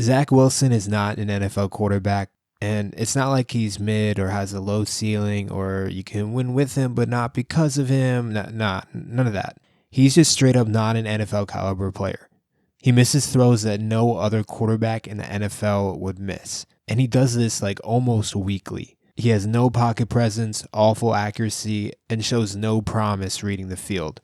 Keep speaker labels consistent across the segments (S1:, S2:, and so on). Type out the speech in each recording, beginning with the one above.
S1: Zach Wilson is not an NFL quarterback, and it's not like he's mid or has a low ceiling or you can win with him, but not because of him. None of that. He's just straight up not an NFL caliber player. He misses throws that no other quarterback in the NFL would miss, and he does this like almost weekly. He has no pocket presence, awful accuracy, and shows no promise reading the field.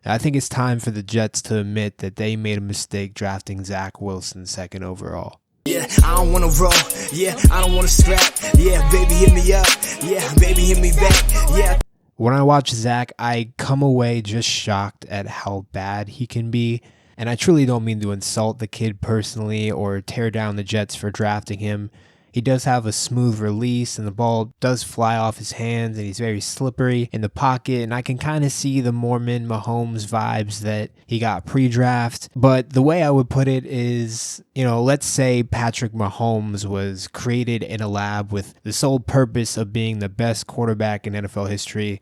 S1: I think it's time for the Jets to admit that they made a mistake drafting Zach Wilson second overall.
S2: Yeah, I don't wanna roll. Yeah, I don't wanna scrap. Yeah, baby, hit me up. Yeah, baby, hit me back. Yeah.
S1: When I watch Zach, I come away just shocked at how bad he can be. And I truly don't mean to insult the kid personally or tear down the Jets for drafting him. He does have a smooth release and the ball does fly off his hands and he's very slippery in the pocket. And I can kind of see the Mormon Mahomes vibes that he got pre-draft. But the way I would put it is, let's say Patrick Mahomes was created in a lab with the sole purpose of being the best quarterback in NFL history.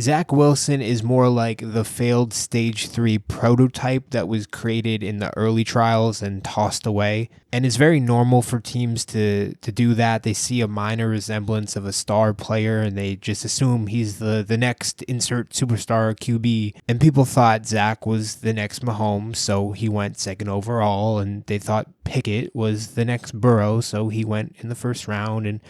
S1: Zach Wilson is more like the failed stage 3 prototype that was created in the early trials and tossed away. And it's very normal for teams to do that. They see a minor resemblance of a star player and they just assume he's the next insert superstar QB. And people thought Zach was the next Mahomes, so he went second overall. And they thought Pickett was the next Burrow, so he went in the first round. And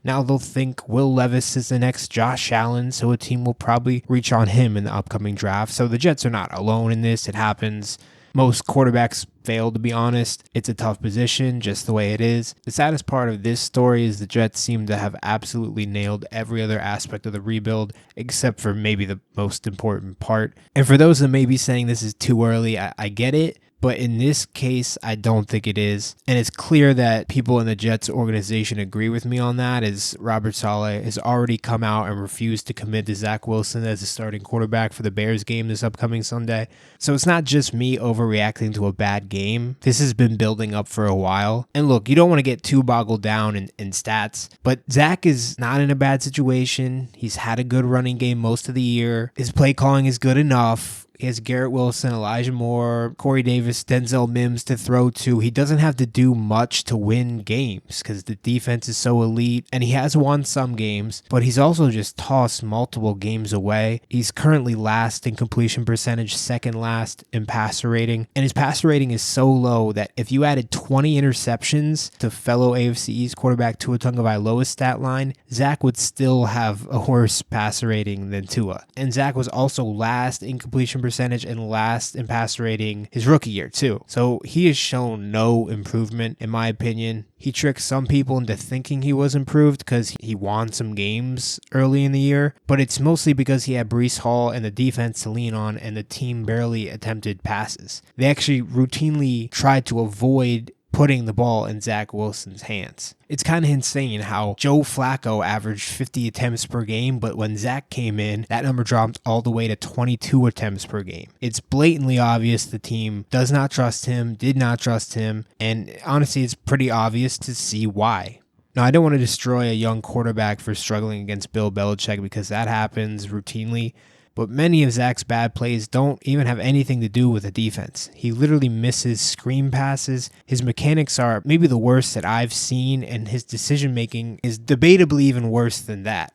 S1: now they'll think Will Levis is the next Josh Allen, so a team will probably reach on him in the upcoming draft. So the Jets are not alone in this. It happens. Most quarterbacks fail, to be honest. It's a tough position, just the way it is. The saddest part of this story is the Jets seem to have absolutely nailed every other aspect of the rebuild, except for maybe the most important part. And for those that may be saying this is too early, I get it. But in this case, I don't think it is. And it's clear that people in the Jets organization agree with me on that, as Robert Saleh has already come out and refused to commit to Zach Wilson as the starting quarterback for the Bears game this upcoming Sunday. So it's not just me overreacting to a bad game. This has been building up for a while. And look, you don't want to get too boggled down in stats, but Zach is not in a bad situation. He's had a good running game most of the year. His play calling is good enough. He has Garrett Wilson, Elijah Moore, Corey Davis, Denzel Mims to throw to. He doesn't have to do much to win games because the defense is so elite, and he has won some games, but he's also just tossed multiple games away. He's currently last in completion percentage, second last in passer rating, and his passer rating is so low that if you added 20 interceptions to fellow AFC East quarterback Tua Tagovailoa's stat line, Zach would still have a worse passer rating than Tua. And Zach was also last in completion percentage and last in passer rating his rookie year too. So he has shown no improvement in my opinion. He tricked some people into thinking he was improved because he won some games early in the year, but it's mostly because he had Breece Hall and the defense to lean on and the team barely attempted passes. They actually routinely tried to avoid putting the ball in Zach Wilson's hands. It's kind of insane how Joe Flacco averaged 50 attempts per game, but when Zach came in, that number dropped all the way to 22 attempts per game. It's blatantly obvious the team does not trust him, did not trust him, and honestly, it's pretty obvious to see why. Now, I don't want to destroy a young quarterback for struggling against Bill Belichick because that happens routinely. But many of Zach's bad plays don't even have anything to do with the defense. He literally misses screen passes. His mechanics are maybe the worst that I've seen, and his decision making is debatably even worse than that.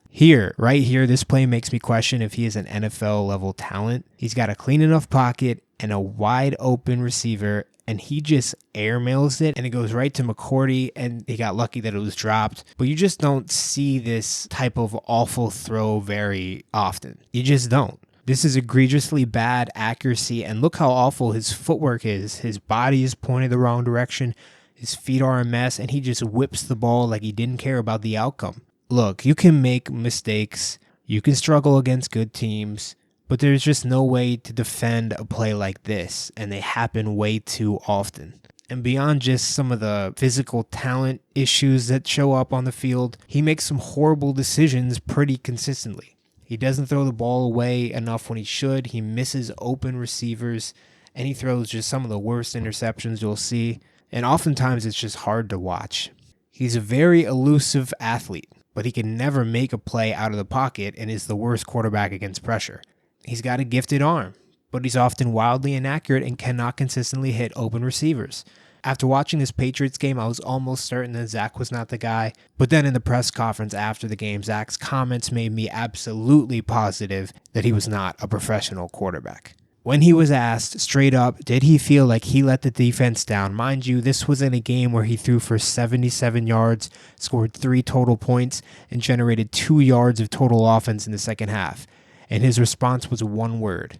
S1: Right here, this play makes me question if he is an NFL level talent. He's got a clean enough pocket and a wide open receiver, and he just airmails it, and it goes right to McCourty, and he got lucky that it was dropped. But you just don't see this type of awful throw very often. You just don't. This is egregiously bad accuracy, and look how awful his footwork is. His body is pointed the wrong direction, his feet are a mess, and he just whips the ball like he didn't care about the outcome. Look, you can make mistakes, you can struggle against good teams, but there's just no way to defend a play like this, and they happen way too often. And beyond just some of the physical talent issues that show up on the field, he makes some horrible decisions pretty consistently. He doesn't throw the ball away enough when he should, he misses open receivers, and he throws just some of the worst interceptions you'll see, and oftentimes it's just hard to watch. He's a very elusive athlete, but he can never make a play out of the pocket and is the worst quarterback against pressure. He's got a gifted arm, but he's often wildly inaccurate and cannot consistently hit open receivers. After watching this Patriots game, I was almost certain that Zach was not the guy. But then in the press conference after the game, Zach's comments made me absolutely positive that he was not a professional quarterback. When he was asked straight up, did he feel like he let the defense down? Mind you, this was in a game where he threw for 77 yards, scored 3 total points, and generated 2 yards of total offense in the second half. And his response was one word: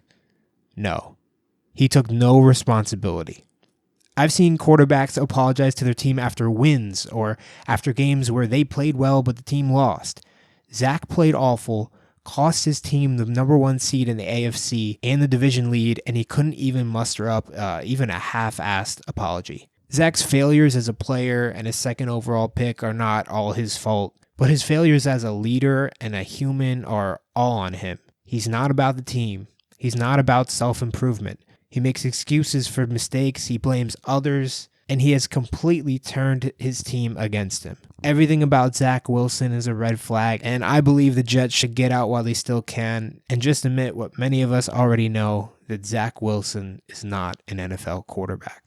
S1: no. He took no responsibility. I've seen quarterbacks apologize to their team after wins or after games where they played well but the team lost. Zach played awful, cost his team the number 1 seed in the AFC and the division lead, and he couldn't even muster up even a half-assed apology. Zach's failures as a player and his second overall pick are not all his fault, but his failures as a leader and a human are all on him. He's not about the team. He's not about self-improvement. He makes excuses for mistakes, he blames others, and he has completely turned his team against him. Everything about Zach Wilson is a red flag, and I believe the Jets should get out while they still can and just admit what many of us already know, that Zach Wilson is not an NFL quarterback.